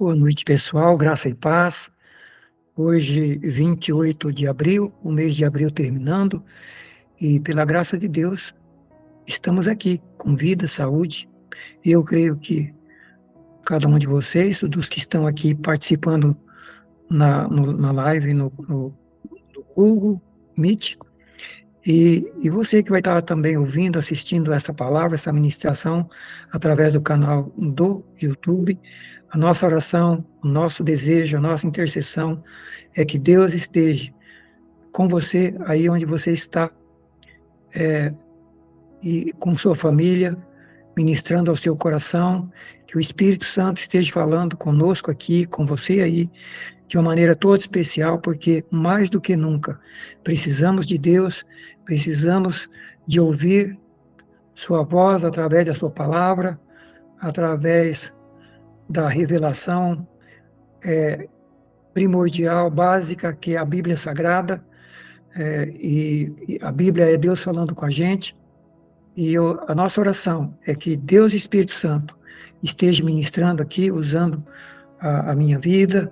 Boa noite, pessoal. Graça e paz. Hoje, 28 de abril, o mês de abril terminando, e pela graça de Deus, estamos aqui com vida, saúde. E eu creio que cada um de vocês, dos que estão aqui participando na live, no Google Meet, e você que vai estar também ouvindo, assistindo essa palavra, essa ministração, através do canal do YouTube, a nossa oração, o nosso desejo, a nossa intercessão é que Deus esteja com você aí onde você está, e com sua família, ministrando ao seu coração, que o Espírito Santo esteja falando conosco aqui, com você aí, de uma maneira toda especial, porque mais do que nunca precisamos de Deus, precisamos de ouvir sua voz através da sua palavra, através da revelação primordial, básica, que é a Bíblia Sagrada, e a Bíblia é Deus falando com a gente. E a nossa oração é que Deus Espírito Santo esteja ministrando aqui, usando a minha vida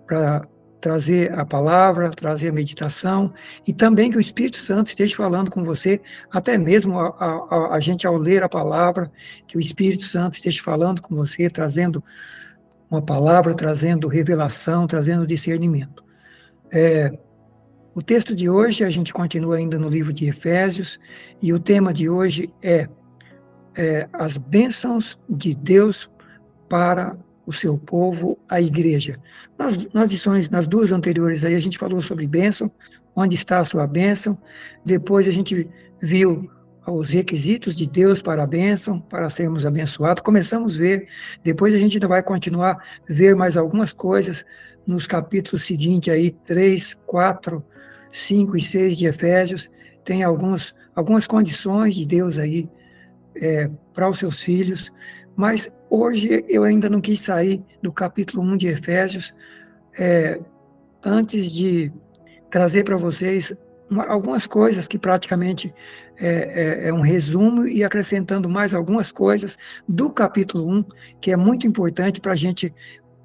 para trazer a palavra, trazer a meditação, e também que o Espírito Santo esteja falando com você, até mesmo a gente ao ler a palavra, que o Espírito Santo esteja falando com você, trazendo uma palavra, trazendo revelação, trazendo discernimento. O texto de hoje, a gente continua ainda no livro de Efésios, e o tema de hoje é as bênçãos de Deus para o seu povo, a igreja. Nas lições, nas duas anteriores aí, a gente falou sobre bênção, onde está a sua bênção. Depois a gente viu os requisitos de Deus para a bênção, para sermos abençoados. Começamos a ver, depois a gente ainda vai continuar a ver mais algumas coisas nos capítulos seguintes aí, 3, 4, 5 e 6 de Efésios. Tem algumas condições de Deus aí, para os seus filhos, mas hoje eu ainda não quis sair do capítulo 1 de Efésios, antes de trazer para vocês algumas coisas que praticamente é um resumo, e acrescentando mais algumas coisas do capítulo 1, que é muito importante para a gente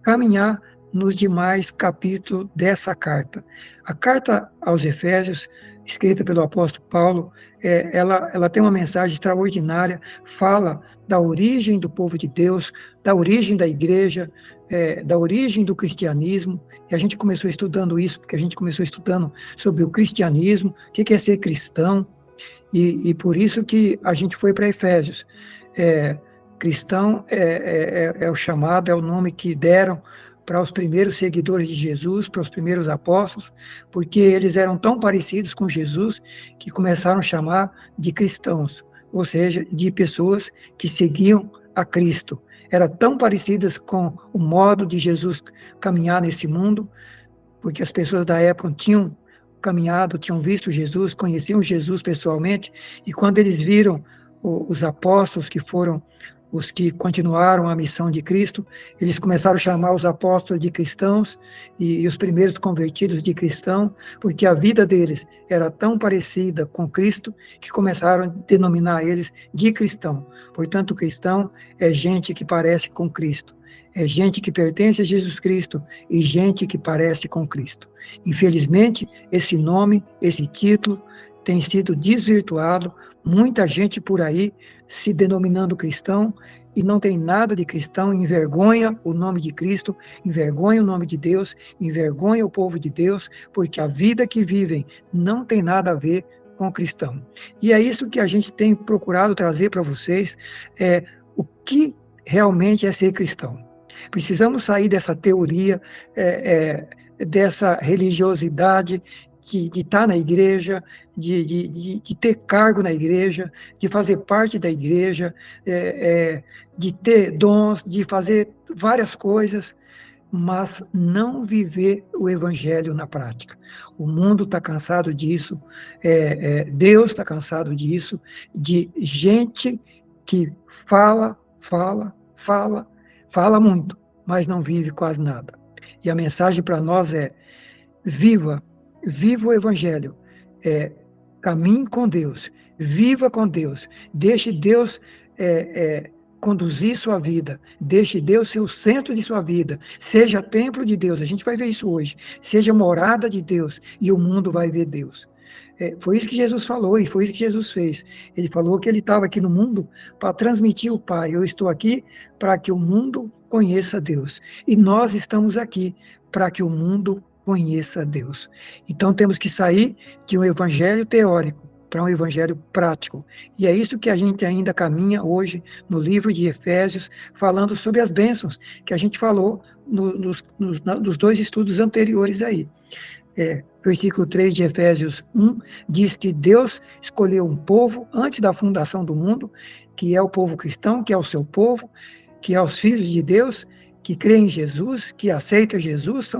caminhar nos demais capítulos dessa carta. A carta aos Efésios, escrita pelo apóstolo Paulo, ela tem uma mensagem extraordinária, fala da origem do povo de Deus, da origem da igreja, da origem do cristianismo, e a gente começou estudando isso, porque a gente começou estudando sobre o cristianismo, o que é ser cristão, e por isso que a gente foi para Efésios. Cristão é o chamado, é o nome que deram para os primeiros seguidores de Jesus, para os primeiros apóstolos, porque eles eram tão parecidos com Jesus que começaram a chamar de cristãos, ou seja, de pessoas que seguiam a Cristo. Eram tão parecidas com o modo de Jesus caminhar nesse mundo, porque as pessoas da época tinham caminhado, tinham visto Jesus, conheciam Jesus pessoalmente, e quando eles viram os apóstolos, que foram os que continuaram a missão de Cristo, eles começaram a chamar os apóstolos de cristãos, e os primeiros convertidos de cristão, porque a vida deles era tão parecida com Cristo, que começaram a denominar eles de cristão. Portanto, cristão é gente que parece com Cristo, é gente que pertence a Jesus Cristo e gente que parece com Cristo. Infelizmente, esse nome, esse título, tem sido desvirtuado, muita gente por aí se denominando cristão e não tem nada de cristão, envergonha o nome de Cristo, envergonha o nome de Deus, envergonha o povo de Deus, porque a vida que vivem não tem nada a ver com cristão. E é isso que a gente tem procurado trazer para vocês, o que realmente é ser cristão. Precisamos sair dessa teoria, dessa religiosidade de estar na igreja, de ter cargo na igreja, de fazer parte da igreja, de ter dons, de fazer várias coisas, mas não viver o evangelho na prática. O mundo está cansado disso, Deus está cansado disso, de gente que fala muito, mas não vive quase nada. E a mensagem para nós é: viva o evangelho, caminhe com Deus, viva com Deus, deixe Deus conduzir sua vida, deixe Deus ser o centro de sua vida, seja templo de Deus, a gente vai ver isso hoje, seja morada de Deus, e o mundo vai ver Deus. Foi isso que Jesus falou e foi isso que Jesus fez. Ele falou que ele estava aqui no mundo para transmitir o Pai. Eu estou aqui para que o mundo conheça Deus. E nós estamos aqui para que o mundo conheça Deus. Então temos que sair de um evangelho teórico para um evangelho prático. E é isso que a gente ainda caminha hoje no livro de Efésios, falando sobre as bênçãos que a gente falou nos dois estudos anteriores aí. Versículo 3 de Efésios 1 diz que Deus escolheu um povo antes da fundação do mundo, que é o povo cristão, que é o seu povo, que é os filhos de Deus, que crê em Jesus, que aceita Jesus,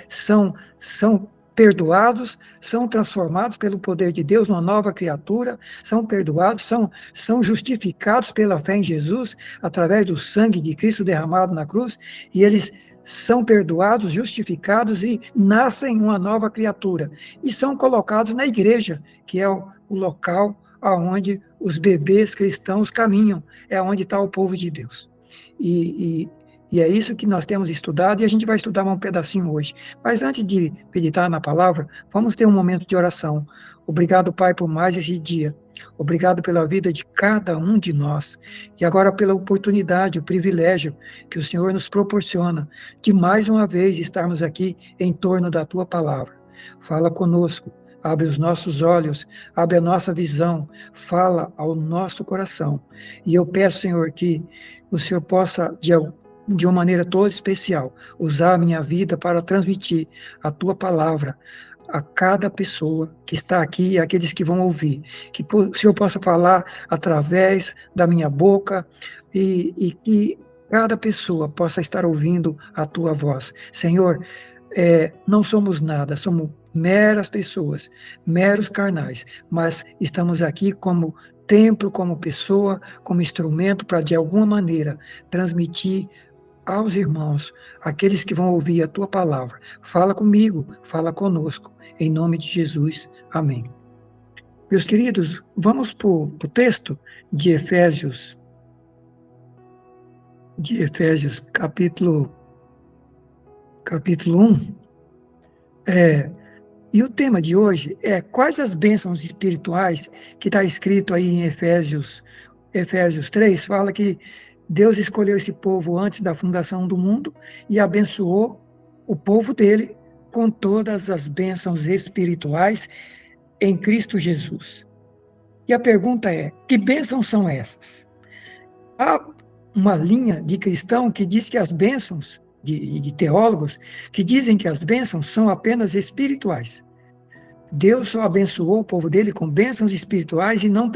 são perdoados, são transformados pelo poder de Deus numa nova criatura, são perdoados, são justificados pela fé em Jesus, através do sangue de Cristo derramado na cruz, e eles são perdoados, justificados e nascem uma nova criatura. E são colocados na igreja, que é o local onde os bebês cristãos caminham, é onde está o povo de Deus. E é isso que nós temos estudado, e a gente vai estudar um pedacinho hoje. Mas antes de meditar na palavra, vamos ter um momento de oração. Obrigado, Pai, por mais esse dia. Obrigado pela vida de cada um de nós. E agora pela oportunidade, o privilégio que o Senhor nos proporciona de mais uma vez estarmos aqui em torno da Tua palavra. Fala conosco, abre os nossos olhos, abre a nossa visão, fala ao nosso coração. E eu peço, Senhor, que o Senhor possa, de uma maneira toda especial, usar a minha vida para transmitir a Tua palavra a cada pessoa que está aqui e aqueles que vão ouvir. Que o Senhor possa falar através da minha boca e que cada pessoa possa estar ouvindo a Tua voz. Senhor, não somos nada, somos meras pessoas, meros carnais, mas estamos aqui como templo, como pessoa, como instrumento para, de alguma maneira, transmitir aos irmãos, aqueles que vão ouvir a Tua palavra. Fala comigo, fala conosco, em nome de Jesus. Amém. Meus queridos, vamos para o texto de Efésios, capítulo 1. E o tema de hoje é quais as bênçãos espirituais, que está escrito aí em Efésios 3, fala que Deus escolheu esse povo antes da fundação do mundo e abençoou o povo dele com todas as bênçãos espirituais em Cristo Jesus. E a pergunta é, que bênçãos são essas? Há uma linha de cristão que diz que as bênçãos, de teólogos, que dizem que as bênçãos são apenas espirituais. Deus só abençoou o povo dele com bênçãos espirituais e não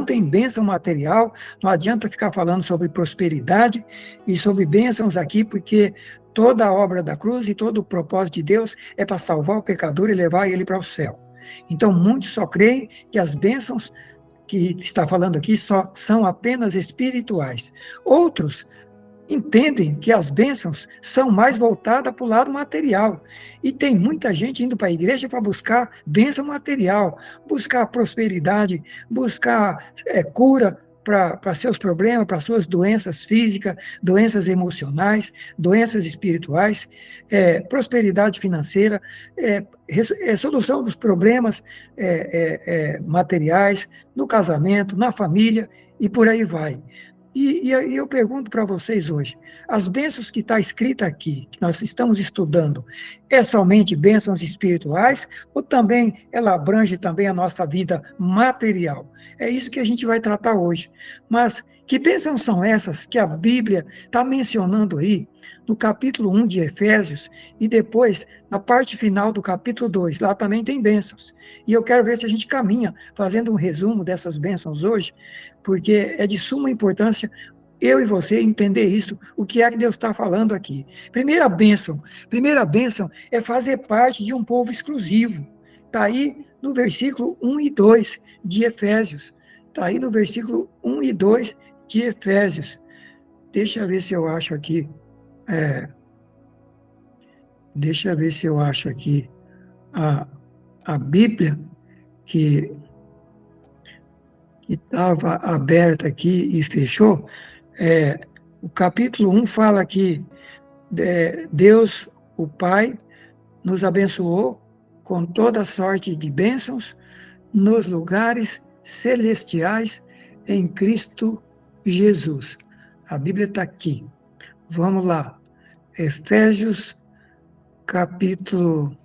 tem bênção material. Não adianta ficar falando sobre prosperidade e sobre bênçãos aqui, porque toda a obra da cruz e todo o propósito de Deus é para salvar o pecador e levar ele para o céu. Então, muitos só creem que as bênçãos que está falando aqui só são apenas espirituais. Outros entendem que as bênçãos são mais voltadas para o lado material. E tem muita gente indo para a igreja para buscar bênção material, buscar prosperidade, buscar cura para seus problemas, para suas doenças físicas, doenças emocionais, doenças espirituais, prosperidade financeira, solução dos problemas materiais, no casamento, na família, e por aí vai. E eu pergunto para vocês hoje, as bênçãos que está escrita aqui, que nós estamos estudando, é somente bênçãos espirituais ou também ela abrange também a nossa vida material? É isso que a gente vai tratar hoje. Mas que bênçãos são essas que a Bíblia está mencionando aí no capítulo 1 de Efésios e depois na parte final do capítulo 2, lá também tem bênçãos. E eu quero ver se a gente caminha fazendo um resumo dessas bênçãos hoje, porque é de suma importância eu e você entender isso, o que é que Deus está falando aqui. Primeira bênção é fazer parte de um povo exclusivo. Está aí no versículo 1 e 2 de Efésios. Está aí no versículo 1 e 2 de Efésios. Deixa eu ver se eu acho aqui. Deixa eu ver se eu acho aqui a Bíblia que estava aberta aqui e fechou. O capítulo 1 fala que Deus, o Pai, nos abençoou com toda sorte de bênçãos nos lugares celestiais em Cristo Jesus. A Bíblia está aqui. Vamos lá. Efésios, capítulo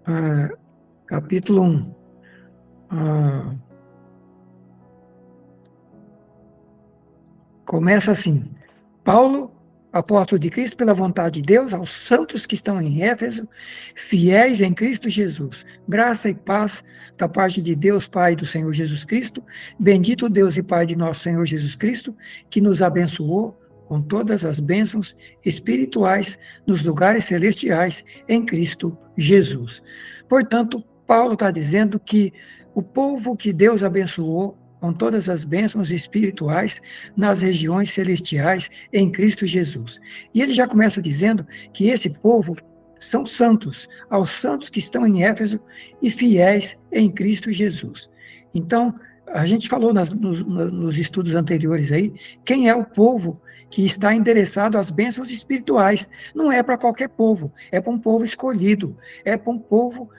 1. Começa assim: Paulo, apóstolo de Cristo, pela vontade de Deus, aos santos que estão em Éfeso, fiéis em Cristo Jesus, graça e paz da parte de Deus, Pai do Senhor Jesus Cristo, bendito Deus e Pai de nosso Senhor Jesus Cristo, que nos abençoou com todas as bênçãos espirituais nos lugares celestiais em Cristo Jesus. Portanto, Paulo está dizendo que o povo que Deus abençoou com todas as bênçãos espirituais nas regiões celestiais em Cristo Jesus. E ele já começa dizendo que esse povo são santos, aos santos que estão em Éfeso e fiéis em Cristo Jesus. Então, a gente falou nos estudos anteriores aí, quem é o povo que está endereçado às bênçãos espirituais. Não é para qualquer povo, é para um povo escolhido, é para um povo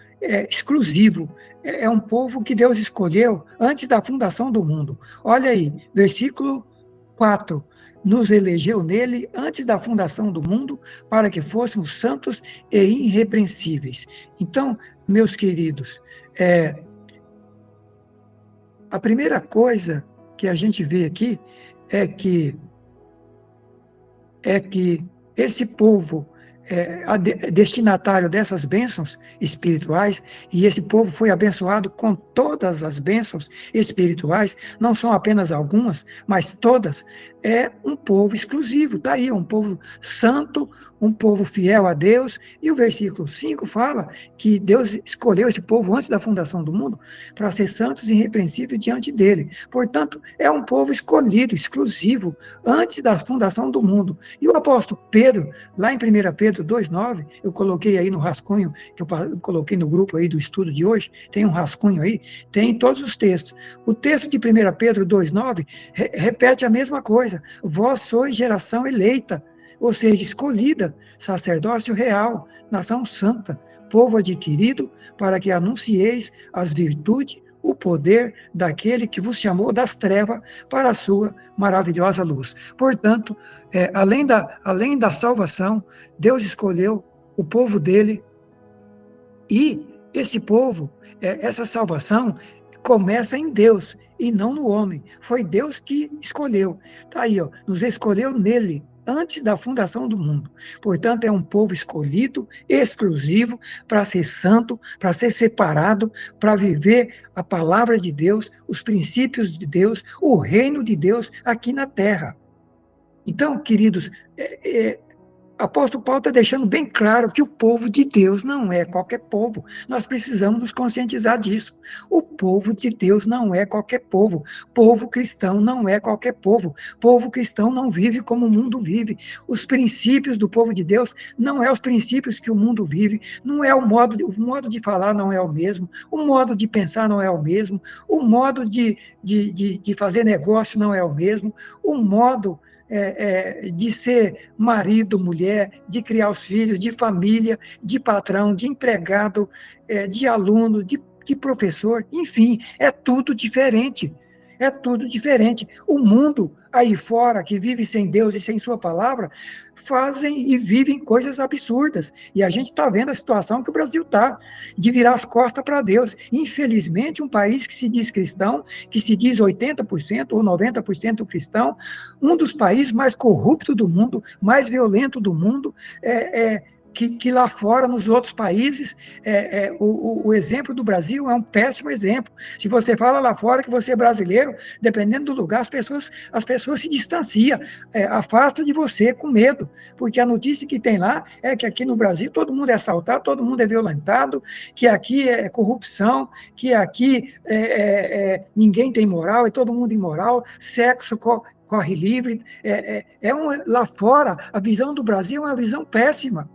exclusivo, é um povo que Deus escolheu antes da fundação do mundo. Olha aí, versículo 4. Nos elegeu nele antes da fundação do mundo para que fôssemos santos e irrepreensíveis. Então, meus queridos, a primeira coisa que a gente vê aqui é que esse povo destinatário dessas bênçãos espirituais, e esse povo foi abençoado com todas as bênçãos espirituais, não são apenas algumas, mas todas, é um povo exclusivo, está aí, um povo santo, um povo fiel a Deus, e o versículo 5 fala que Deus escolheu esse povo antes da fundação do mundo para ser santos e irrepreensíveis diante dele. Portanto, é um povo escolhido, exclusivo, antes da fundação do mundo. E o apóstolo Pedro, lá em 1 Pedro 2,9, eu coloquei aí no rascunho, que eu coloquei no grupo aí do estudo de hoje, tem um rascunho aí, tem todos os textos. O texto de 1 Pedro 2,9 repete a mesma coisa. Vós sois geração eleita, ou seja, escolhida, sacerdócio real, nação santa, povo adquirido, para que anuncieis as virtudes, o poder daquele que vos chamou das trevas para a sua maravilhosa luz. Portanto, além da salvação, Deus escolheu o povo dele, e esse povo, essa salvação, começa em Deus e não no homem. Foi Deus que escolheu. Está aí, ó, nos escolheu nele, antes da fundação do mundo. Portanto, é um povo escolhido, exclusivo, para ser santo, para ser separado, para viver a palavra de Deus, os princípios de Deus, o reino de Deus aqui na terra. Então, queridos, apóstolo Paulo está deixando bem claro que o povo de Deus não é qualquer povo. Nós precisamos nos conscientizar disso. O povo de Deus não é qualquer povo. Povo cristão não é qualquer povo. Povo cristão não vive como o mundo vive. Os princípios do povo de Deus não é os princípios que o mundo vive. Não é o modo de falar não é o mesmo. O modo de pensar não é o mesmo. O modo de fazer negócio não é o mesmo. O modo de ser marido, mulher, de criar os filhos, de família, de patrão, de empregado, de aluno, de professor, enfim, é tudo diferente. É tudo diferente. O mundo aí fora, que vive sem Deus e sem sua palavra, fazem e vivem coisas absurdas. E a gente está vendo a situação que o Brasil está, de virar as costas para Deus. Infelizmente, um país que se diz cristão, que se diz 80% ou 90% cristão, um dos países mais corruptos do mundo, mais violento do mundo, que lá fora, nos outros países, o exemplo do Brasil é um péssimo exemplo. Se você fala lá fora que você é brasileiro, dependendo do lugar, as pessoas se distanciam, afastam de você com medo, porque a notícia que tem lá é que aqui no Brasil todo mundo é assaltado, todo mundo é violentado, que aqui é corrupção, que aqui ninguém tem moral, é todo mundo imoral, sexo corre livre. Lá fora, a visão do Brasil é uma visão péssima.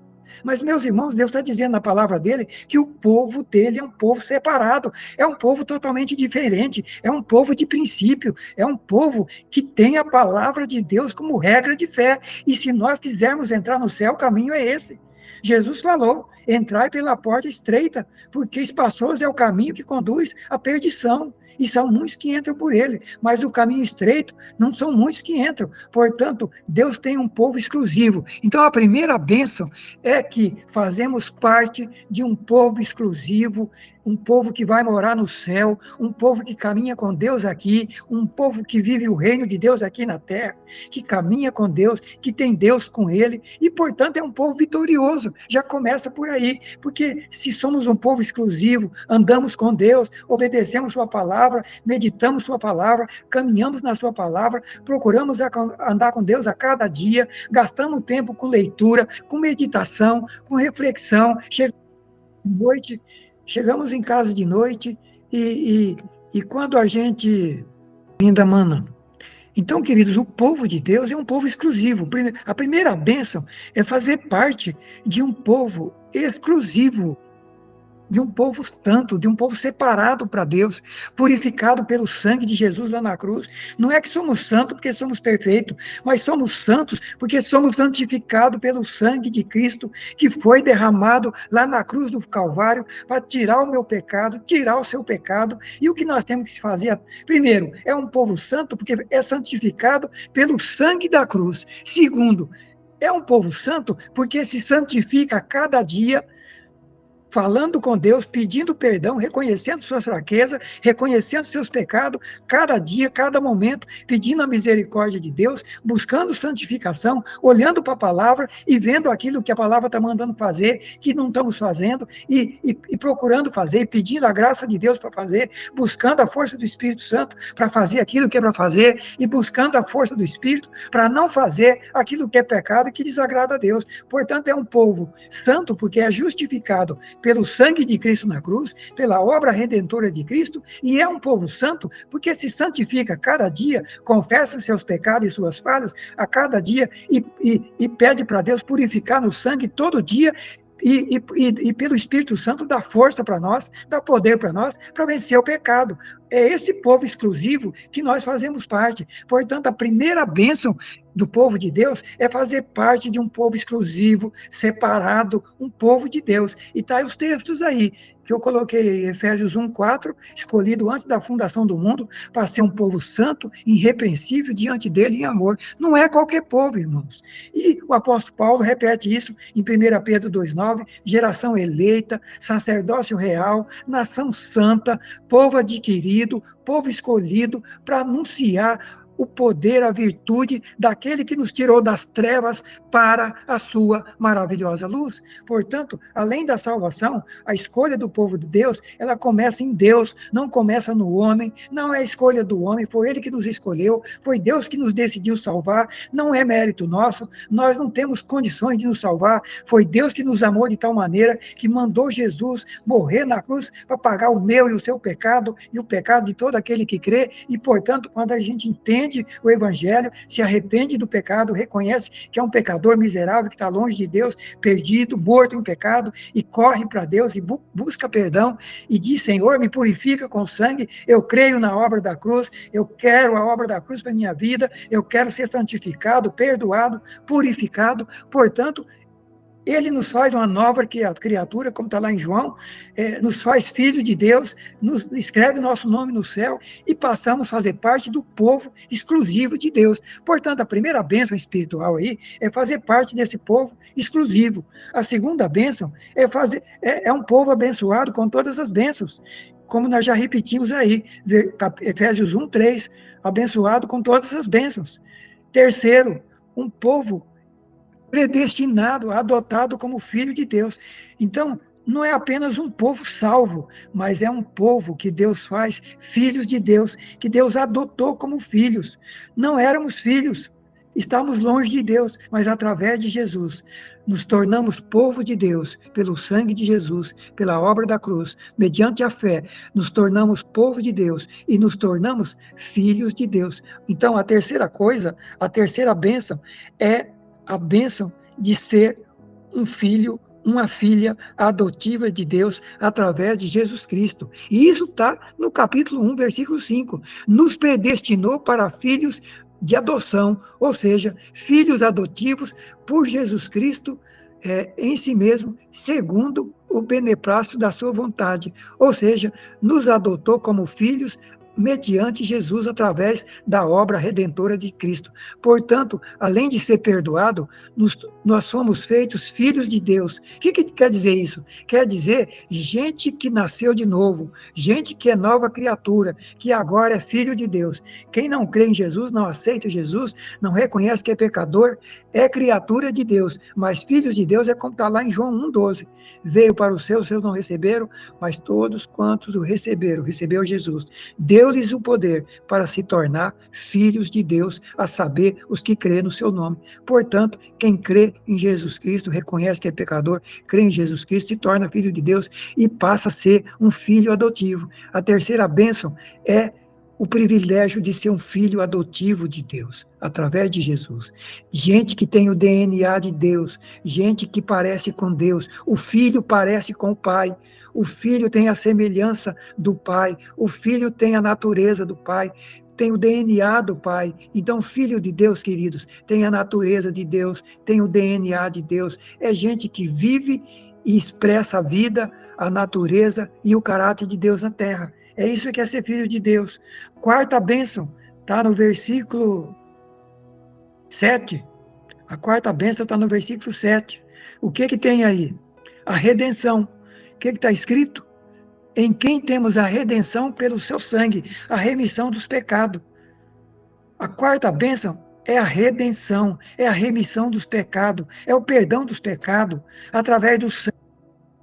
Mas, meus irmãos, Deus está dizendo na palavra dele que o povo dele é um povo separado, é um povo totalmente diferente, é um povo de princípio, é um povo que tem a palavra de Deus como regra de fé. E se nós quisermos entrar no céu, o caminho é esse. Jesus falou: entrai pela porta estreita, porque espaçoso é o caminho que conduz à perdição, e são muitos que entram por ele, mas o caminho estreito não são muitos que entram. Portanto, Deus tem um povo exclusivo. Então, a primeira bênção é que fazemos parte de um povo exclusivo, um povo que vai morar no céu, um povo que caminha com Deus aqui, um povo que vive o reino de Deus aqui na terra, que caminha com Deus, que tem Deus com ele, e, portanto, é um povo vitorioso. Já começa por aí, porque se somos um povo exclusivo, andamos com Deus, obedecemos sua palavra, meditamos sua palavra, caminhamos na sua palavra, procuramos andar com Deus a cada dia, gastamos tempo com leitura, com meditação, com reflexão, chegamos em casa de noite e quando a gente ainda, mana. Então, queridos, o povo de Deus é um povo exclusivo. A primeira bênção é fazer parte de um povo exclusivo, de um povo santo, de um povo separado para Deus, purificado pelo sangue de Jesus lá na cruz. Não é que somos santos porque somos perfeitos, mas somos santos porque somos santificados pelo sangue de Cristo, que foi derramado lá na cruz do Calvário para tirar o meu pecado, tirar o seu pecado. E o que nós temos que fazer? Primeiro, é um povo santo porque é santificado pelo sangue da cruz. Segundo, é um povo santo porque se santifica a cada dia, falando com Deus, pedindo perdão, reconhecendo suas fraquezas, reconhecendo seus pecados, cada dia, cada momento, pedindo a misericórdia de Deus, buscando santificação, olhando para a palavra e vendo aquilo que a palavra está mandando fazer, que não estamos fazendo, e procurando fazer, pedindo a graça de Deus para fazer, buscando a força do Espírito Santo para fazer aquilo que é para fazer, e buscando a força do Espírito para não fazer aquilo que é pecado e que desagrada a Deus. Portanto, é um povo santo porque é justificado pelo sangue de Cristo na cruz, pela obra redentora de Cristo, e é um povo santo porque se santifica cada dia, confessa seus pecados e suas falhas a cada dia e pede para Deus purificar no sangue todo dia, e pelo Espírito Santo dá força para nós, dá poder para nós, para vencer o pecado. É esse povo exclusivo que nós fazemos parte. Portanto, a primeira bênção do povo de Deus é fazer parte de um povo exclusivo, separado, um povo de Deus. E tá aí os textos aí, que eu coloquei, Efésios 1:4, escolhido antes da fundação do mundo, para ser um povo santo, irrepreensível diante dele em amor. Não é qualquer povo, irmãos. E o apóstolo Paulo repete isso em 1 Pedro 2:9, geração eleita, sacerdócio real, nação santa, povo adquirido, povo escolhido, para anunciar o poder, a virtude daquele que nos tirou das trevas para a sua maravilhosa luz. Portanto, além da salvação, a escolha do povo de Deus, ela começa em Deus, não começa no homem, não é escolha do homem, foi ele que nos escolheu, foi Deus que nos decidiu salvar, não é mérito nosso, nós não temos condições de nos salvar, foi Deus que nos amou de tal maneira que mandou Jesus morrer na cruz para pagar o meu e o seu pecado e o pecado de todo aquele que crê, e, portanto, quando a gente entende o Evangelho, se arrepende do pecado, reconhece que é um pecador miserável, que está longe de Deus, perdido, morto em pecado, e corre para Deus e busca perdão, e diz: Senhor, me purifica com sangue, eu creio na obra da cruz, eu quero a obra da cruz para a minha vida, eu quero ser santificado, perdoado, purificado. Portanto, ele nos faz uma nova criatura, como está lá em João, nos faz filho de Deus, escreve nosso nome no céu e passamos a fazer parte do povo exclusivo de Deus. Portanto, a primeira bênção espiritual aí é fazer parte desse povo exclusivo. A segunda bênção é um povo abençoado com todas as bênçãos, como nós já repetimos aí, Efésios 1:3, abençoado com todas as bênçãos. Terceiro, um povo predestinado, adotado como filho de Deus. Então, não é apenas um povo salvo, mas é um povo que Deus faz filhos de Deus, que Deus adotou como filhos. Não éramos filhos, estávamos longe de Deus, mas através de Jesus nos tornamos povo de Deus, pelo sangue de Jesus, pela obra da cruz, mediante a fé, nos tornamos povo de Deus e nos tornamos filhos de Deus. Então, a terceira coisa, a terceira bênção é a bênção de ser um filho uma filha adotiva de Deus através de Jesus Cristo. E isso está no capítulo 1, versículo 5. Nos predestinou para filhos de adoção, ou seja, filhos adotivos por Jesus Cristo em si mesmo, segundo o beneplácito da sua vontade. Ou seja, nos adotou como filhos mediante Jesus, através da obra redentora de Cristo. Portanto, além de ser perdoado, nós somos feitos filhos de Deus. O que quer dizer isso? Quer dizer gente que nasceu de novo, gente que é nova criatura, que agora é filho de Deus. Quem não crê em Jesus, não aceita Jesus, não reconhece que é pecador, é criatura de Deus. Mas filhos de Deus é como está lá em João 1,12. Veio para os seus não receberam, mas todos quantos o receberam, recebeu Jesus. Deu-lhes o poder para se tornar filhos de Deus, a saber, os que crêem no seu nome. Portanto, quem crê em Jesus Cristo, reconhece que é pecador, crê em Jesus Cristo, se torna filho de Deus e passa a ser um filho adotivo. A terceira bênção é o privilégio de ser um filho adotivo de Deus, através de Jesus. Gente que tem o DNA de Deus, gente que parece com Deus, o filho parece com o pai, o filho tem a semelhança do pai, o filho tem a natureza do pai, tem o DNA do pai. Então, filho de Deus, queridos, tem a natureza de Deus, tem o DNA de Deus. É gente que vive e expressa a vida, a natureza e o caráter de Deus na terra. É isso que é ser filho de Deus. Quarta bênção, está no versículo 7. A quarta bênção está no versículo 7. O que tem aí? A redenção. O que está escrito? Em quem temos a redenção pelo seu sangue, a remissão dos pecados. A quarta bênção é a redenção, é a remissão dos pecados, é o perdão dos pecados, através do sangue.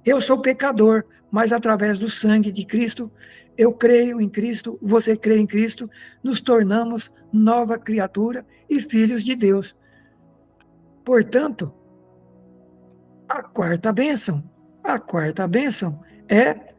Eu sou pecador, mas através do sangue de Cristo, eu creio em Cristo, você crê em Cristo, nos tornamos nova criatura e filhos de Deus. Portanto, a quarta bênção é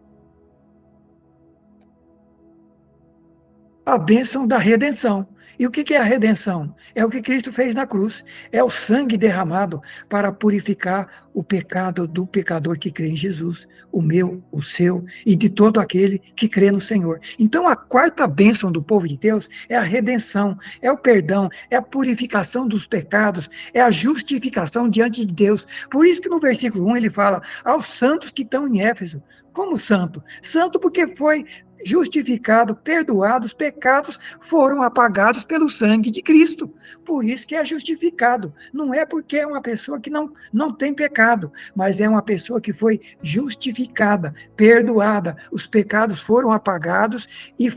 a bênção da redenção. E o que é a redenção? É o que Cristo fez na cruz. É o sangue derramado para purificar o pecado do pecador que crê em Jesus, o meu, o seu e de todo aquele que crê no Senhor. Então, a quarta bênção do povo de Deus é a redenção, é o perdão, é a purificação dos pecados, é a justificação diante de Deus. Por isso que no versículo 1 ele fala aos santos que estão em Éfeso. Como santo? Santo porque foi justificado, perdoado, os pecados foram apagados pelo sangue de Cristo. Por isso que é justificado. Não é porque é uma pessoa que não tem pecado, mas é uma pessoa que foi justificada, perdoada. Os pecados foram apagados e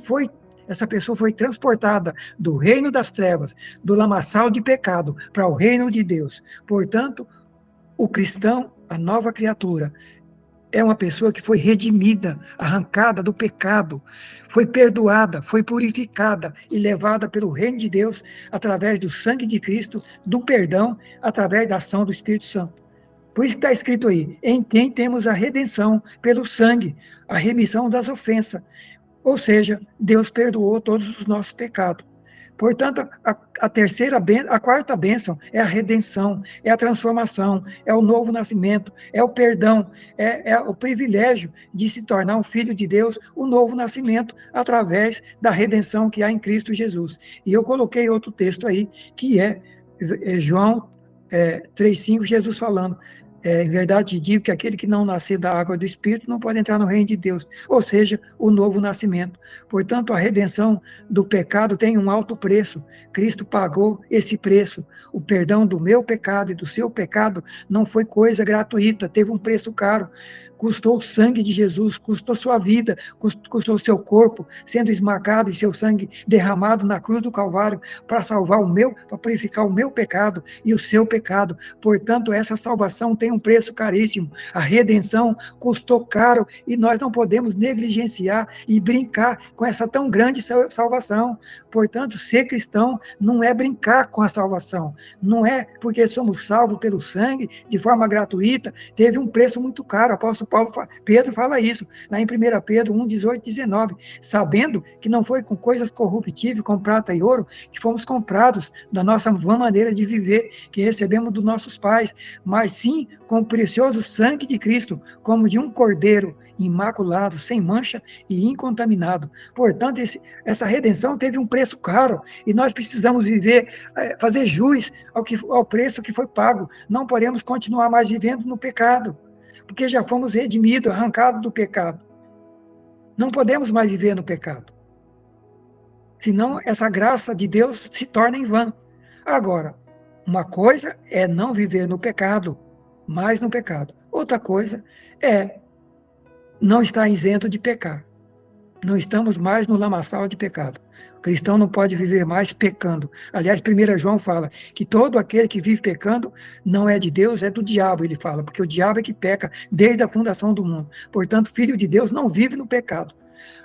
essa pessoa foi transportada do reino das trevas, do lamaçal de pecado, para o reino de Deus. Portanto, o cristão, a nova criatura, é uma pessoa que foi redimida, arrancada do pecado, foi perdoada, foi purificada e levada pelo reino de Deus através do sangue de Cristo, do perdão, através da ação do Espírito Santo. Por isso que está escrito aí, em quem temos a redenção pelo sangue, a remissão das ofensas. Ou seja, Deus perdoou todos os nossos pecados. Portanto, a quarta bênção é a redenção, é a transformação, é o novo nascimento, é o perdão, é o privilégio de se tornar um filho de Deus, o novo nascimento, através da redenção que há em Cristo Jesus. E eu coloquei outro texto aí, que é João 3,5, Jesus falando, em verdade digo que aquele que não nascer da água do Espírito não pode entrar no reino de Deus, ou seja, o novo nascimento. Portanto, a redenção do pecado tem um alto preço. Cristo pagou esse preço. O perdão do meu pecado e do seu pecado não foi coisa gratuita, teve um preço caro. Custou o sangue de Jesus, custou sua vida, custou seu corpo sendo esmagado e seu sangue derramado na cruz do Calvário para salvar para purificar o meu pecado e o seu pecado. Portanto, essa salvação tem um preço caríssimo. A redenção custou caro e nós não podemos negligenciar e brincar com essa tão grande salvação. Portanto, ser cristão não é brincar com a salvação. Não é porque somos salvos pelo sangue, de forma gratuita, teve um preço muito caro. O apóstolo Pedro fala isso, lá em 1 Pedro 1, 18, 19, sabendo que não foi com coisas corruptíveis, com prata e ouro, que fomos comprados da nossa vã maneira de viver, que recebemos dos nossos pais, mas sim com o precioso sangue de Cristo, como de um cordeiro imaculado, sem mancha e incontaminado. Portanto, essa redenção teve um preço caro, e nós precisamos fazer jus ao preço que foi pago. Não podemos continuar mais vivendo no pecado, porque já fomos redimidos, arrancados do pecado. Não podemos mais viver no pecado. Senão, essa graça de Deus se torna em vão. Agora, uma coisa é não viver no pecado, mais no pecado. Outra coisa é não estar isento de pecar. Não estamos mais no lamaçal de pecado. O cristão não pode viver mais pecando. Aliás, 1 João fala que todo aquele que vive pecando não é de Deus, é do diabo, ele fala, porque o diabo é que peca desde a fundação do mundo. Portanto, filho de Deus não vive no pecado.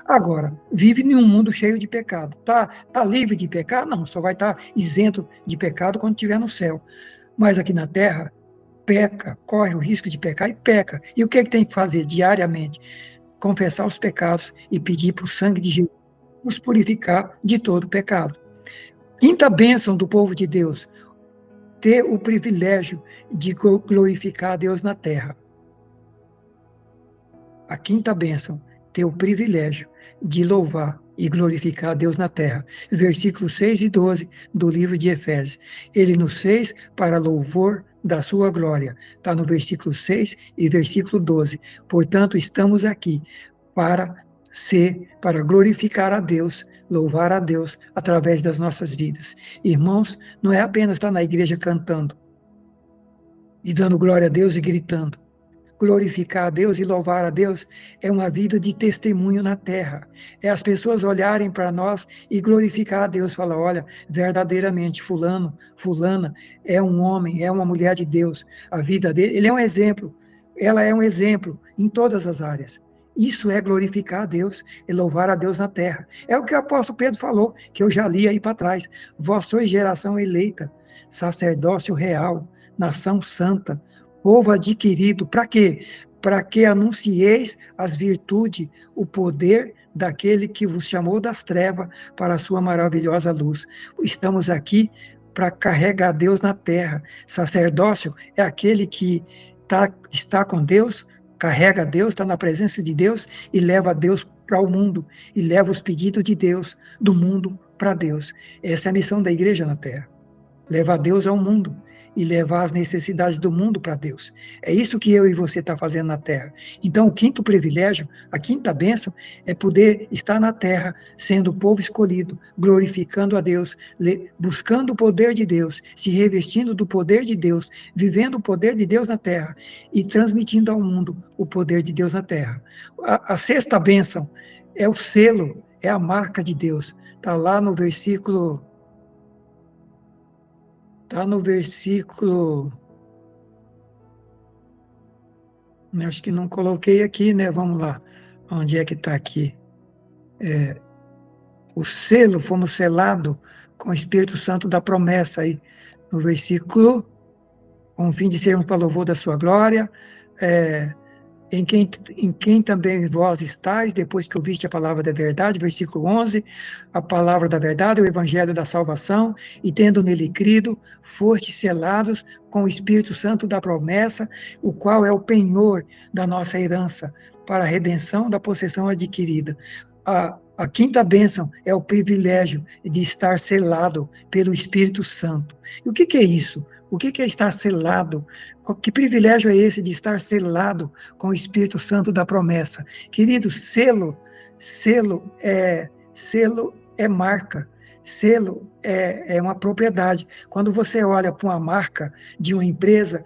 Agora, vive em um mundo cheio de pecado. Tá livre de pecar? Não, só vai estar isento de pecado quando estiver no céu. Mas aqui na terra, peca, corre o risco de pecar e peca. E o que tem que fazer diariamente? Confessar os pecados e pedir para o sangue de Jesus nos purificar de todo pecado. Quinta bênção do povo de Deus, ter o privilégio de glorificar a Deus na terra. A quinta bênção, ter o privilégio de louvar e glorificar a Deus na terra. Versículos 6 e 12 do livro de Efésios. Ele nos fez para louvor da sua glória. Está no versículo 6 e versículo 12. Portanto, estamos aqui para glorificar a Deus, louvar a Deus através das nossas vidas. Irmãos, não é apenas estar na igreja cantando e dando glória a Deus e gritando. Glorificar a Deus e louvar a Deus é uma vida de testemunho na terra. É as pessoas olharem para nós e glorificar a Deus. Falar, olha, verdadeiramente, fulano, fulana, é um homem, é uma mulher de Deus. A vida dele, ele é um exemplo. Ela é um exemplo em todas as áreas. Isso é glorificar a Deus e louvar a Deus na terra. É o que o apóstolo Pedro falou, que eu já li aí para trás. Vós sois geração eleita, sacerdócio real, nação santa, povo adquirido. Para quê? Para que anuncieis as virtudes, o poder daquele que vos chamou das trevas para a sua maravilhosa luz. Estamos aqui para carregar Deus na terra. Sacerdócio é aquele que está com Deus, carrega Deus, está na presença de Deus e leva Deus para o mundo, e leva os pedidos de Deus do mundo para Deus. Essa é a missão da igreja na terra. Levar Deus ao mundo e levar as necessidades do mundo para Deus. É isso que eu e você está fazendo na terra. Então, o quinto privilégio, a quinta bênção, é poder estar na terra, sendo o povo escolhido, glorificando a Deus, buscando o poder de Deus, se revestindo do poder de Deus, vivendo o poder de Deus na terra e transmitindo ao mundo o poder de Deus na terra. A sexta bênção é o selo, é a marca de Deus. Está lá no versículo... Acho que não coloquei aqui, né? Vamos lá. Onde é que está aqui? O selo, fomos selados com o Espírito Santo da promessa aí. No versículo, com o fim de sermos para louvor da sua glória, em quem também vós estáis, depois que ouviste a palavra da verdade, versículo 11, a palavra da verdade, o evangelho da salvação, e tendo nele crido, fostes selados com o Espírito Santo da promessa, o qual é o penhor da nossa herança, para a redenção da possessão adquirida. A quinta bênção é o privilégio de estar selado pelo Espírito Santo. E o que é isso? O que é estar selado? Que privilégio é esse de estar selado com o Espírito Santo da promessa? Querido, selo é marca. Selo é uma propriedade. Quando você olha para uma marca de uma empresa,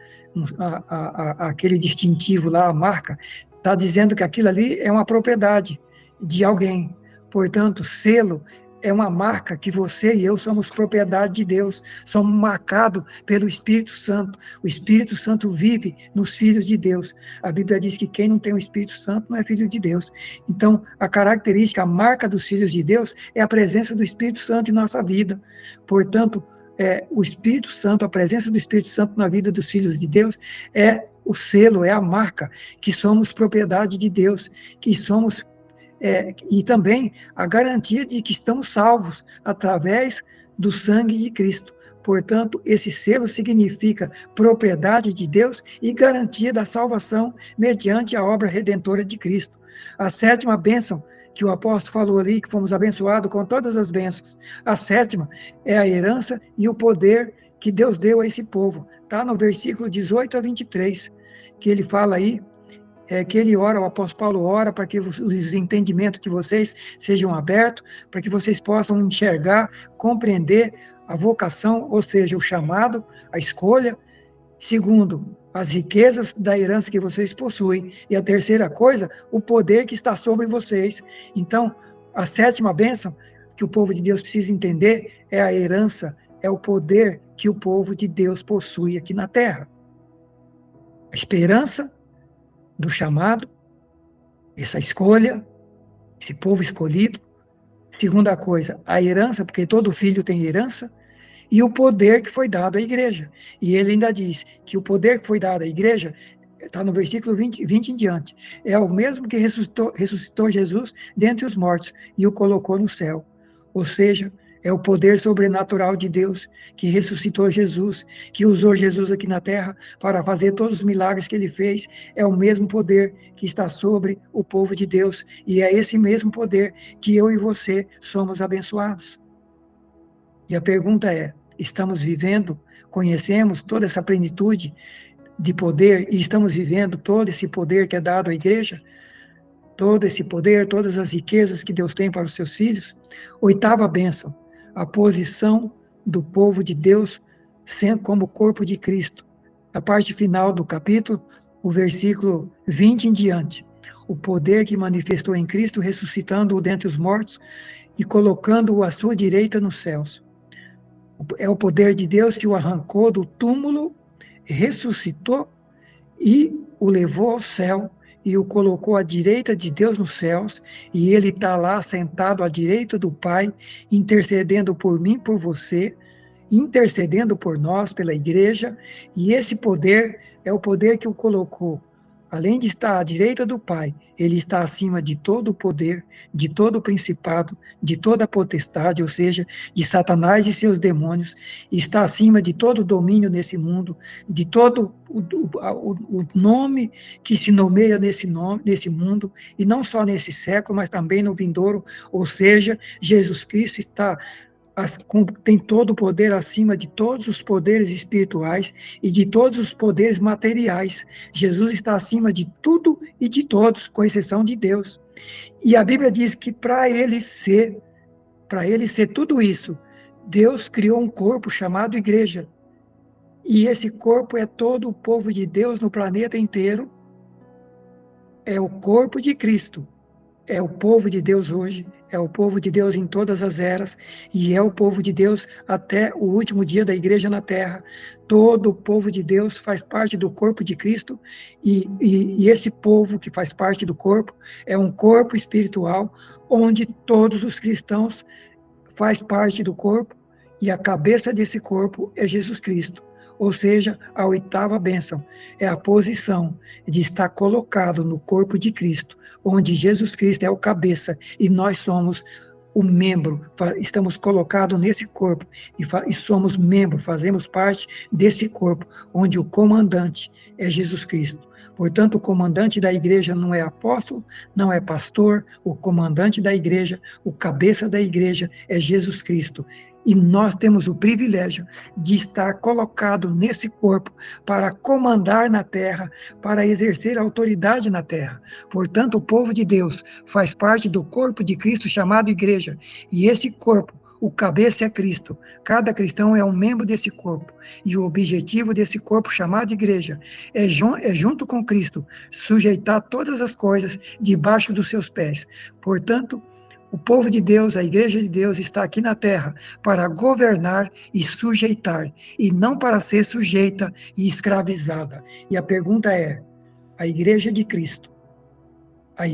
aquele distintivo lá, a marca, está dizendo que aquilo ali é uma propriedade de alguém. Portanto, selo é uma marca que você e eu somos propriedade de Deus, somos marcados pelo Espírito Santo. O Espírito Santo vive nos filhos de Deus. A Bíblia diz que quem não tem o Espírito Santo não é filho de Deus. Então, a característica, a marca dos filhos de Deus é a presença do Espírito Santo em nossa vida. Portanto, o Espírito Santo, a presença do Espírito Santo na vida dos filhos de Deus é o selo, é a marca, que somos propriedade de Deus, que somos, e também a garantia de que estamos salvos através do sangue de Cristo. Portanto, esse selo significa propriedade de Deus e garantia da salvação mediante a obra redentora de Cristo. A sétima bênção que o apóstolo falou ali, que fomos abençoados com todas as bênçãos. A sétima é a herança e o poder que Deus deu a esse povo. Está no versículo 18 a 23, que ele fala aí, que ele ora, o apóstolo Paulo ora para que os entendimentos de vocês sejam abertos, para que vocês possam enxergar, compreender a vocação, ou seja, o chamado, a escolha. Segundo, as riquezas da herança que vocês possuem. E a terceira coisa, o poder que está sobre vocês. Então, a sétima bênção que o povo de Deus precisa entender é a herança, é o poder que o povo de Deus possui aqui na terra. A esperança do chamado, essa escolha, esse povo escolhido. Segunda coisa, a herança, porque todo filho tem herança, e o poder que foi dado à igreja. E ele ainda diz que o poder que foi dado à igreja, está no versículo 20 em diante, é o mesmo que ressuscitou Jesus dentre os mortos e o colocou no céu. Ou seja, é o poder sobrenatural de Deus que ressuscitou Jesus, que usou Jesus aqui na terra para fazer todos os milagres que ele fez. É o mesmo poder que está sobre o povo de Deus. E é esse mesmo poder que eu e você somos abençoados. E a pergunta é, estamos vivendo, conhecemos toda essa plenitude de poder e estamos vivendo todo esse poder que é dado à igreja? Todo esse poder, todas as riquezas que Deus tem para os seus filhos? Oitava bênção, a posição do povo de Deus sendo como corpo de Cristo. A parte final do capítulo, o versículo 20 em diante. O poder que manifestou em Cristo, ressuscitando-o dentre os mortos e colocando-o à sua direita nos céus. É o poder de Deus que o arrancou do túmulo, ressuscitou e o levou ao céu e o colocou à direita de Deus nos céus, e ele está lá sentado à direita do Pai, intercedendo por mim, por você, intercedendo por nós, pela igreja, e esse poder é o poder que o colocou. Além de estar à direita do Pai, ele está acima de todo o poder, de todo o principado, de toda a potestade, ou seja, de Satanás e seus demônios, e está acima de todo o domínio nesse mundo, de todo o nome que se nomeia nesse mundo, e não só nesse século, mas também no vindouro, ou seja, Jesus Cristo tem todo o poder acima de todos os poderes espirituais e de todos os poderes materiais. Jesus está acima de tudo e de todos, com exceção de Deus. E a Bíblia diz que para ele ser tudo isso, Deus criou um corpo chamado igreja. E esse corpo é todo o povo de Deus no planeta inteiro. É o corpo de Cristo. É o povo de Deus hoje, é o povo de Deus em todas as eras, e é o povo de Deus até o último dia da igreja na terra. Todo o povo de Deus faz parte do corpo de Cristo, e esse povo que faz parte do corpo é um corpo espiritual, onde todos os cristãos faz parte do corpo, e a cabeça desse corpo é Jesus Cristo. Ou seja, a oitava bênção é a posição de estar colocado no corpo de Cristo, onde Jesus Cristo é o cabeça e nós somos o membro, estamos colocados nesse corpo e somos membro, fazemos parte desse corpo, onde o comandante é Jesus Cristo. Portanto, o comandante da igreja não é apóstolo, não é pastor, o comandante da igreja, o cabeça da igreja é Jesus Cristo. E nós temos o privilégio de estar colocado nesse corpo para comandar na terra, para exercer autoridade na terra. Portanto, o povo de Deus faz parte do corpo de Cristo chamado igreja. E esse corpo, o cabeça é Cristo. Cada cristão é um membro desse corpo. E o objetivo desse corpo chamado igreja é junto com Cristo, sujeitar todas as coisas debaixo dos seus pés. Portanto, o povo de Deus, a igreja de Deus, está aqui na terra para governar e sujeitar, e não para ser sujeita e escravizada. E a pergunta é, a igreja de Cristo, a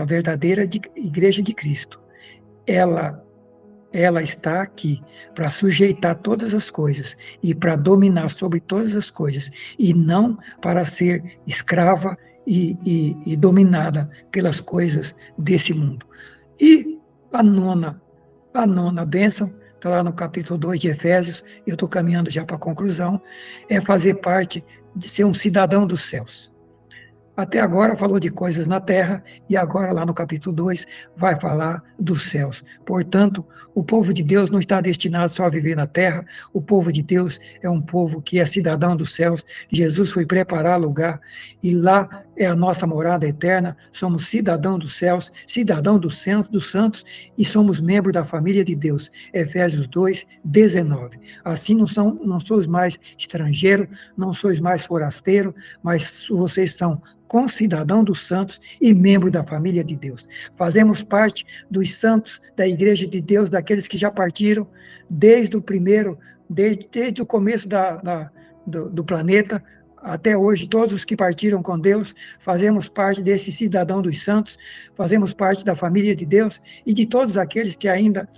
verdadeira igreja de Cristo, ela ela está aqui para sujeitar todas as coisas e para dominar sobre todas as coisas, e não para ser escrava e dominada pelas coisas desse mundo. E a nona bênção, está lá no capítulo 2 de Efésios, eu estou caminhando já para a conclusão, é fazer parte de ser um cidadão dos céus. Até agora falou de coisas na terra, e agora lá no capítulo 2 vai falar dos céus. Portanto, o povo de Deus não está destinado só a viver na terra, o povo de Deus é um povo que é cidadão dos céus. Jesus foi preparar lugar, e lá é a nossa morada eterna. Somos cidadão dos céus, cidadão dos santos, e somos membros da família de Deus. Efésios 2, 19. Assim não sois mais estrangeiro, não sois mais forasteiro, mas vocês são concidadão dos santos e membro da família de Deus. Fazemos parte dos santos da Igreja de Deus, daqueles que já partiram desde o começo do planeta até hoje. Todos os que partiram com Deus, fazemos parte desse cidadão dos santos, fazemos parte da família de Deus e de todos aqueles que ainda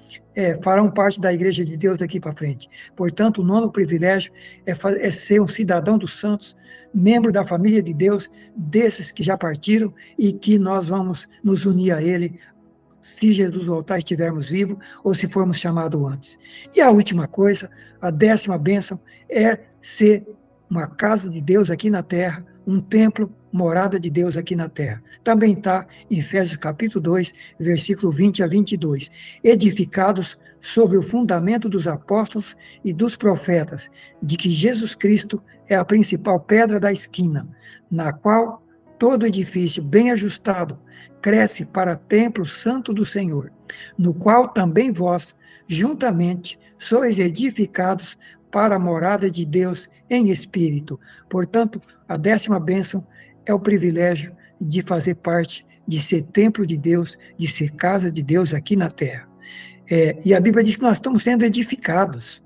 farão parte da Igreja de Deus daqui para frente. Portanto, o nono privilégio é ser um cidadão dos santos, membro da família de Deus, desses que já partiram e que nós vamos nos unir a Ele, se Jesus voltar e estivermos vivos, ou se formos chamados antes. E a última coisa, a 10ª bênção, é ser uma casa de Deus aqui na terra, um templo, morada de Deus aqui na terra. Também está em Efésios capítulo 2, versículo 20 a 22. Edificados sobre o fundamento dos apóstolos e dos profetas, de que Jesus Cristo é a principal pedra da esquina, na qual todo edifício bem ajustado cresce para templo santo do Senhor, no qual também vós, juntamente, sois edificados para a morada de Deus em espírito. Portanto, a 10ª bênção é o privilégio de fazer parte, de ser templo de Deus, de ser casa de Deus aqui na terra. E a Bíblia diz que nós estamos sendo edificados.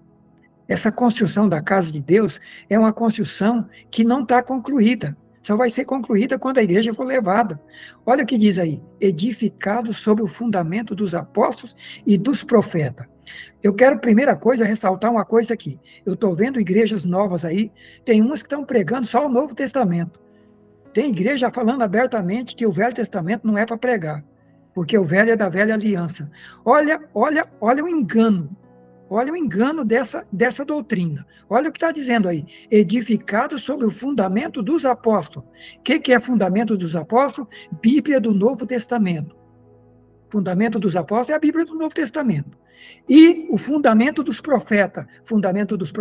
Essa construção da casa de Deus é uma construção que não está concluída. Só vai ser concluída quando a igreja for levada. Olha o que diz aí: edificado sobre o fundamento dos apóstolos e dos profetas. Eu quero, primeira coisa, ressaltar uma coisa aqui. Eu estou vendo igrejas novas aí, tem umas que estão pregando só o Novo Testamento. Tem igreja falando abertamente que o Velho Testamento não é para pregar, porque o Velho é da velha aliança. Olha o engano. Olha o engano dessa doutrina. Olha o que está dizendo aí. Edificado sobre o fundamento dos apóstolos. O que é fundamento dos apóstolos? Bíblia do Novo Testamento. Fundamento dos apóstolos é a Bíblia do Novo Testamento. E o fundamento dos profetas. Fundamento dos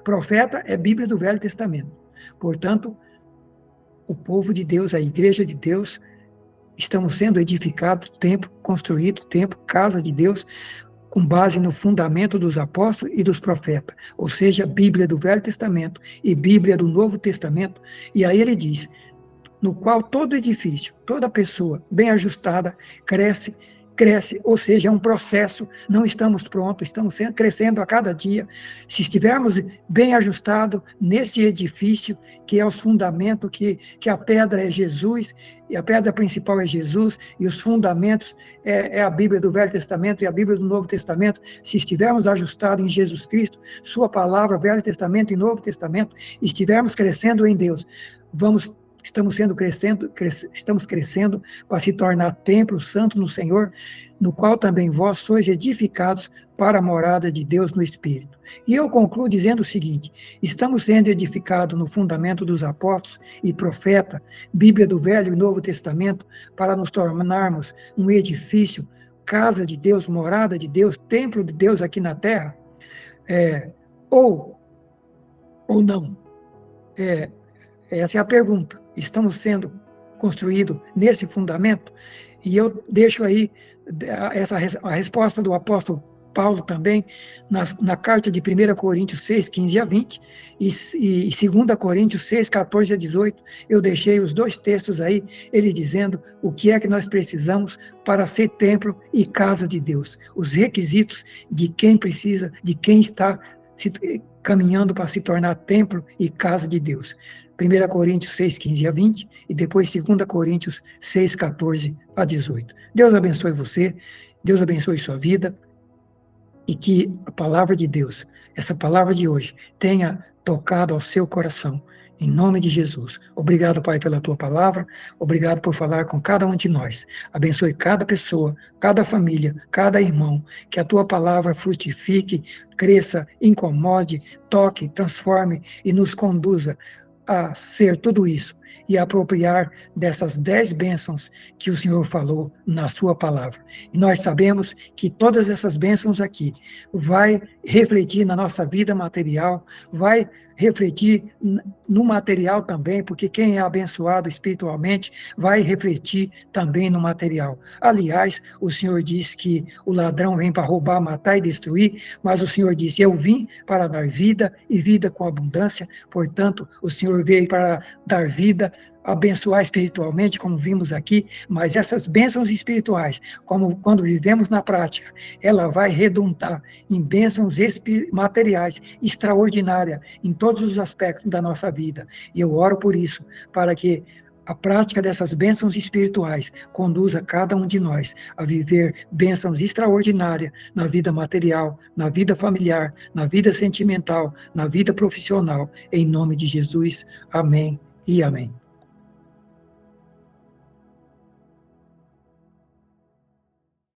profetas é a Bíblia do Velho Testamento. Portanto, o povo de Deus, a igreja de Deus, estamos sendo edificados, templo construído, templo, casa de Deus, com base no fundamento dos apóstolos e dos profetas, ou seja, Bíblia do Velho Testamento e Bíblia do Novo Testamento. E aí ele diz, no qual todo edifício, toda pessoa bem ajustada, cresce, ou seja, é um processo, não estamos prontos, estamos crescendo a cada dia. Se estivermos bem ajustados nesse edifício, que é os fundamentos, que a pedra é Jesus, e a pedra principal é Jesus, e os fundamentos é a Bíblia do Velho Testamento e a Bíblia do Novo Testamento, se estivermos ajustados em Jesus Cristo, sua palavra, Velho Testamento e Novo Testamento, estivermos crescendo em Deus, estamos crescendo para se tornar templo santo no Senhor, no qual também vós sois edificados para a morada de Deus no Espírito. E eu concluo dizendo o seguinte: estamos sendo edificados no fundamento dos apóstolos e profetas, Bíblia do Velho e Novo Testamento, para nos tornarmos um edifício, casa de Deus, morada de Deus, templo de Deus aqui na terra, ou não? Essa é a pergunta. Estamos sendo construídos nesse fundamento? E eu deixo aí a resposta do apóstolo Paulo também, na carta de 1 Coríntios 6, 15 a 20, e 2 Coríntios 6, 14 a 18, eu deixei os dois textos aí, ele dizendo o que é que nós precisamos para ser templo e casa de Deus, os requisitos de quem precisa, de quem está caminhando para se tornar templo e casa de Deus. 1 Coríntios 6, 15 a 20, e depois 2 Coríntios 6, 14 a 18. Deus abençoe você, Deus abençoe sua vida, e que a palavra de Deus, essa palavra de hoje, tenha tocado ao seu coração. Em nome de Jesus. Obrigado, Pai, pela tua palavra. Obrigado por falar com cada um de nós. Abençoe cada pessoa, cada família, cada irmão. Que a tua palavra frutifique, cresça, incomode, toque, transforme e nos conduza a ser tudo isso e apropriar dessas 10 bênçãos que o Senhor falou na sua palavra. E nós sabemos que todas essas bênçãos aqui vai refletir na nossa vida material, vai refletir no material também, porque quem é abençoado espiritualmente vai refletir também no material. Aliás, o Senhor diz que o ladrão vem para roubar, matar e destruir, mas o Senhor disse, eu vim para dar vida e vida com abundância, portanto, o Senhor veio para dar vida, abençoar espiritualmente, como vimos aqui, mas essas bênçãos espirituais, como quando vivemos na prática, ela vai redundar em bênçãos materiais extraordinárias em todos os aspectos da nossa vida. E eu oro por isso, para que a prática dessas bênçãos espirituais conduza cada um de nós a viver bênçãos extraordinárias na vida material, na vida familiar, na vida sentimental, na vida profissional. Em nome de Jesus. Amém e amém.